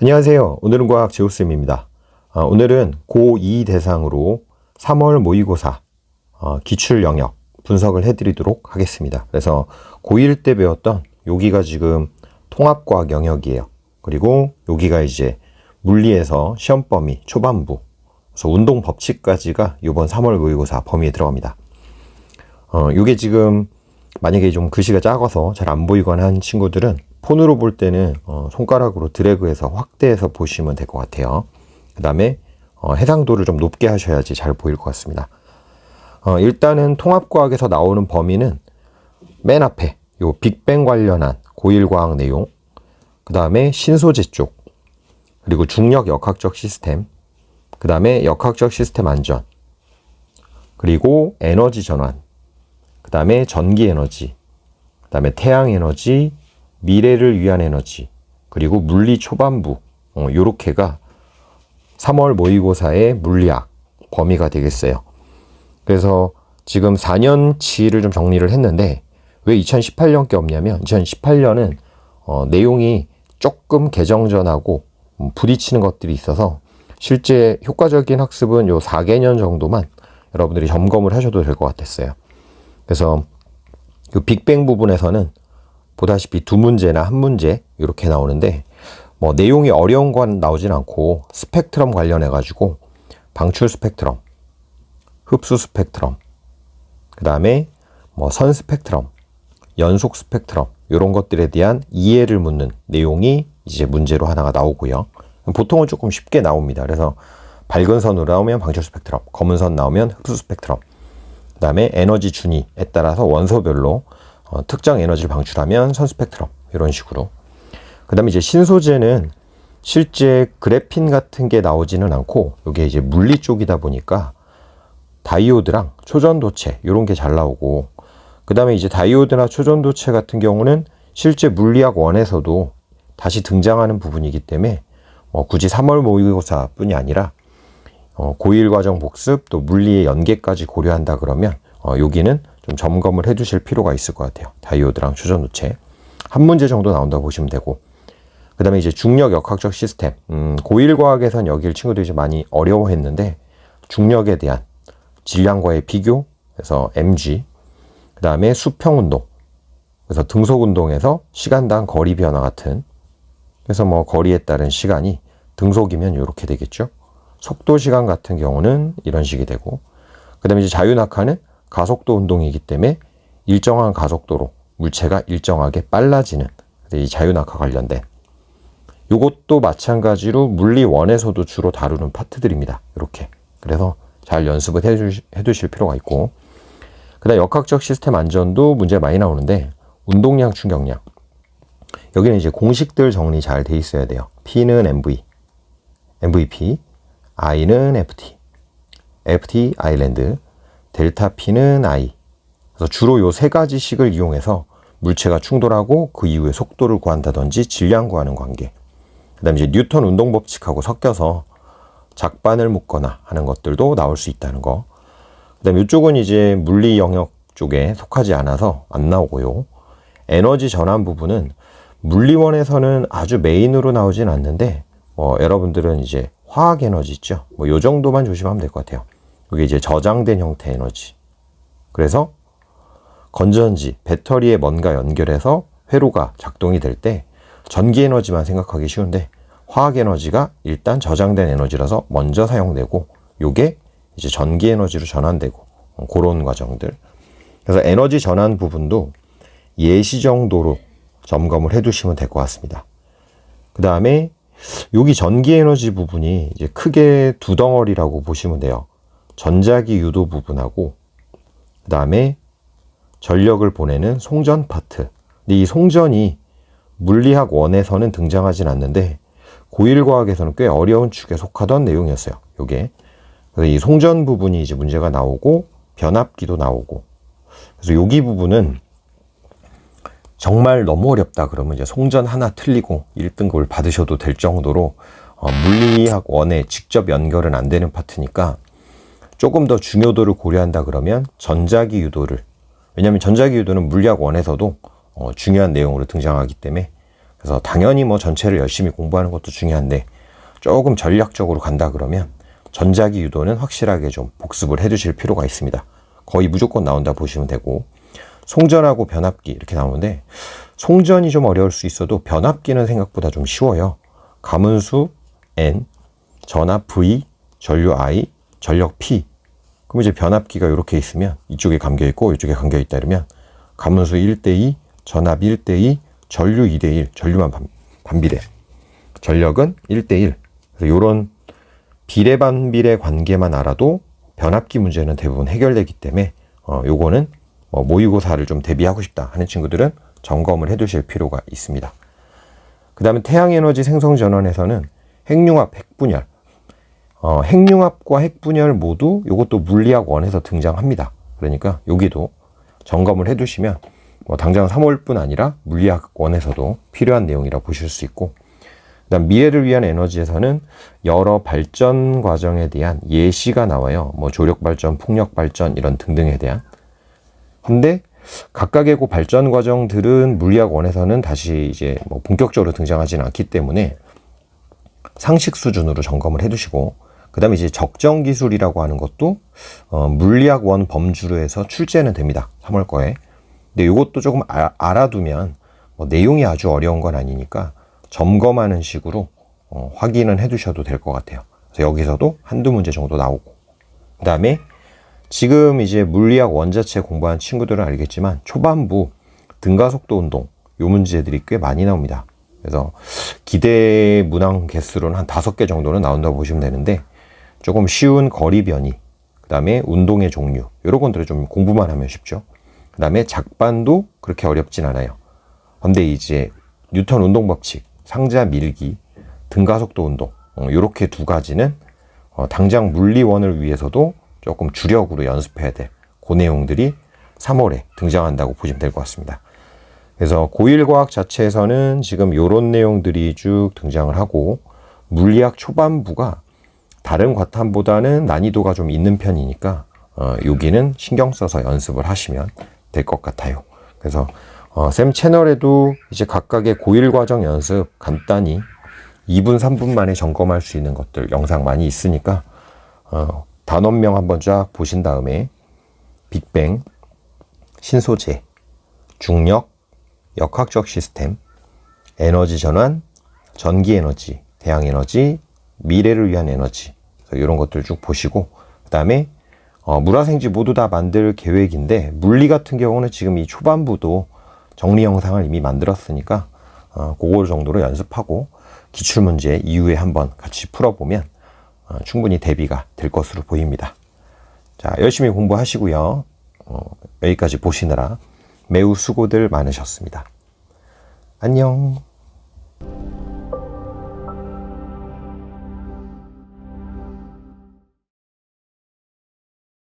안녕하세요. 오늘은 과학 제오쌤입니다. 오늘은 고2 대상으로 3월 모의고사 기출 영역 분석을 해드리도록 하겠습니다. 그래서 고1 때 배웠던 여기가 지금 통합과학 영역이에요. 그리고 여기가 이제 물리에서 시험 범위 초반부, 그래서 운동 법칙까지가 이번 3월 모의고사 범위에 들어갑니다. 이게 지금 만약에 좀 글씨가 작아서 잘 안 보이거나 한 친구들은 폰으로 볼 때는 손가락으로 드래그해서 확대해서 보시면 될 것 같아요. 그 다음에 해상도를 좀 높게 하셔야지 잘 보일 것 같습니다. 일단은 통합과학에서 나오는 범위는 맨 앞에 요 빅뱅 관련한 고1 과학 내용, 그 다음에 신소재 쪽, 그리고 중력 역학적 시스템, 그 다음에 역학적 시스템 안전, 그리고 에너지 전환, 그 다음에 전기 에너지, 그 다음에 태양 에너지, 미래를 위한 에너지, 그리고 물리 초반부, 요렇게가 3월 모의고사의 물리학 범위가 되겠어요. 그래서 지금 4년치를 좀 정리를 했는데 왜 2018년 게 없냐면 2018년은 내용이 조금 개정전하고 부딪히는 것들이 있어서 실제 효과적인 학습은 요 4개년 정도만 여러분들이 점검을 하셔도 될 것 같았어요. 그래서 요 빅뱅 부분에서는 보다시피 두 문제나 한 문제 이렇게 나오는데 뭐 내용이 어려운 건 나오진 않고 스펙트럼 관련해 가지고 방출 스펙트럼, 흡수 스펙트럼, 그 다음에 뭐 선 스펙트럼, 연속 스펙트럼 이런 것들에 대한 이해를 묻는 내용이 이제 문제로 하나가 나오고요. 보통은 조금 쉽게 나옵니다. 그래서 밝은 선으로 나오면 방출 스펙트럼, 검은 선 나오면 흡수 스펙트럼, 그 다음에 에너지 준위에 따라서 원소별로 특정 에너지를 방출하면 선 스펙트럼 이런 식으로. 그 다음에 이제 신소재는 실제 그래핀 같은 게 나오지는 않고 이게 이제 물리 쪽이다 보니까 다이오드랑 초전도체 이런 게 잘 나오고, 그 다음에 이제 다이오드나 초전도체 같은 경우는 실제 물리학 1에서도 다시 등장하는 부분이기 때문에 굳이 3월 모의고사 뿐이 아니라 고1 과정 복습 또 물리의 연계까지 고려한다 그러면 여기는 좀 점검을 해 두실 필요가 있을 것 같아요. 다이오드랑 초전도체 한 문제 정도 나온다고 보시면 되고, 그 다음에 이제 중력 역학적 시스템, 고1 과학에선 여기를 친구들이 좀 많이 어려워했는데 중력에 대한 질량과의 비교, 그래서 mg, 그 다음에 수평운동, 그래서 등속운동에서 시간당 거리 변화 같은, 그래서 뭐 거리에 따른 시간이 등속이면 이렇게 되겠죠. 속도 시간 같은 경우는 이런 식이 되고, 그 다음에 이제 자유낙하는 가속도 운동이기 때문에 일정한 가속도로 물체가 일정하게 빨라지는 이 자유낙하 관련된, 이것도 마찬가지로 물리 1에서도 주로 다루는 파트들입니다. 이렇게. 그래서 잘 연습을 해두실 필요가 있고, 그 다음 역학적 시스템 안전도 문제 많이 나오는데 운동량, 충격량, 여기는 이제 공식들 정리 잘 돼 있어야 돼요. P는 MVP, I는 FT 아일랜드, 델타 P는 I. 그래서 주로 요 세 가지 식을 이용해서 물체가 충돌하고 그 이후에 속도를 구한다든지 질량 구하는 관계. 그 다음에 이제 뉴턴 운동 법칙하고 섞여서 작반을 묶거나 하는 것들도 나올 수 있다는 거. 그 다음에 이쪽은 이제 물리 영역 쪽에 속하지 않아서 안 나오고요. 에너지 전환 부분은 물리원에서는 아주 메인으로 나오진 않는데 여러분들은 이제 화학 에너지 있죠. 요 정도만 조심하면 될 것 같아요. 이게 이제 저장된 형태 에너지. 그래서 건전지, 배터리에 뭔가 연결해서 회로가 작동이 될 때 전기 에너지만 생각하기 쉬운데 화학 에너지가 일단 저장된 에너지라서 먼저 사용되고 요게 이제 전기 에너지로 전환되고 그런 과정들. 그래서 에너지 전환 부분도 예시 정도로 점검을 해 두시면 될 것 같습니다. 그 다음에 여기 전기 에너지 부분이 이제 크게 두 덩어리라고 보시면 돼요. 전자기 유도 부분하고 그 다음에 전력을 보내는 송전 파트. 근데 이 송전이 물리학 1에서는 등장하진 않는데 고1 과학에서는 꽤 어려운 축에 속하던 내용이었어요. 요게. 그래서 이 송전 부분이 이제 문제가 나오고 변압기도 나오고, 그래서 여기 부분은 정말 너무 어렵다 그러면 이제 송전 하나 틀리고 1등급을 받으셔도 될 정도로 물리학 1에 직접 연결은 안 되는 파트니까 조금 더 중요도를 고려한다 그러면 전자기 유도를, 왜냐하면 전자기 유도는 물리학 1에서도 중요한 내용으로 등장하기 때문에 그래서 당연히 뭐 전체를 열심히 공부하는 것도 중요한데 조금 전략적으로 간다 그러면 전자기 유도는 확실하게 좀 복습을 해 두실 필요가 있습니다. 거의 무조건 나온다 보시면 되고, 송전하고 변압기 이렇게 나오는데 송전이 좀 어려울 수 있어도 변압기는 생각보다 좀 쉬워요. 가문수 N, 전압 V, 전류 I, 전력 P. 그럼 이제 변압기가 이렇게 있으면 이쪽에 감겨 있고 이쪽에 감겨 있다 이러면 가문수 1대2, 전압 1대2, 전류 2대1, 전류만 반비례. 전력은 1대1. 그래서 이런 비례 반비례 관계만 알아도 변압기 문제는 대부분 해결되기 때문에 요거는 모의고사를 좀 대비하고 싶다 하는 친구들은 점검을 해 두실 필요가 있습니다. 그 다음에 태양에너지 생성전원에서는 핵융합, 핵분열, 핵융합과 핵분열 모두 이것도 물리학 1에서 등장합니다. 그러니까 여기도 점검을 해 두시면 당장 3월뿐 아니라 물리학 1에서도 필요한 내용이라 보실 수 있고, 그다음 미래를 위한 에너지에서는 여러 발전 과정에 대한 예시가 나와요. 조력 발전, 풍력 발전 이런 등등에 대한. 근데 각각의 그 발전 과정들은 물리학 1에서는 다시 이제 본격적으로 등장하지는 않기 때문에 상식 수준으로 점검을 해두시고, 그 다음에 이제 적정 기술이라고 하는 것도 물리학 1 범주로에서 출제는 됩니다. 3월 거에. 근데 이것도 조금 알아두면 내용이 아주 어려운 건 아니니까 점검하는 식으로 확인은 해두셔도 될 것 같아요. 그래서 여기서도 한두 문제 정도 나오고, 그 다음에 지금 이제 물리학 1 자체 공부한 친구들은 알겠지만 초반부 등가속도 운동 요 문제들이 꽤 많이 나옵니다. 그래서 기대 문항 개수로는 한 5개 정도는 나온다고 보시면 되는데, 조금 쉬운 거리 변이, 그 다음에 운동의 종류 이런 것들을 좀 공부만 하면 쉽죠. 그 다음에 작반도 그렇게 어렵진 않아요. 근데 이제 뉴턴 운동 법칙, 상자 밀기, 등가속도 운동 이렇게 두 가지는 당장 물리원을 위해서도 조금 주력으로 연습해야 될 그 내용들이 3월에 등장한다고 보시면 될 것 같습니다. 그래서 고1 과학 자체에서는 지금 이런 내용들이 쭉 등장을 하고, 물리학 초반부가 다른 과탐보다는 난이도가 좀 있는 편이니까 여기는 신경 써서 연습을 하시면 될 것 같아요. 그래서 쌤 채널에도 이제 각각의 고1 과정 연습 간단히 2분, 3분 만에 점검할 수 있는 것들 영상 많이 있으니까 단원명 한번 쫙 보신 다음에 빅뱅, 신소재, 중력, 역학적 시스템, 에너지 전환, 전기 에너지, 대양 에너지, 미래를 위한 에너지 이런 것들 쭉 보시고, 그 다음에 물화생지 모두 다 만들 계획인데 물리 같은 경우는 지금 이 초반부도 정리 영상을 이미 만들었으니까 그거 정도로 연습하고 기출문제 이후에 한번 같이 풀어보면 충분히 대비가 될 것으로 보입니다. 자, 열심히 공부하시고요. 여기까지 보시느라 매우 수고들 많으셨습니다. 안녕.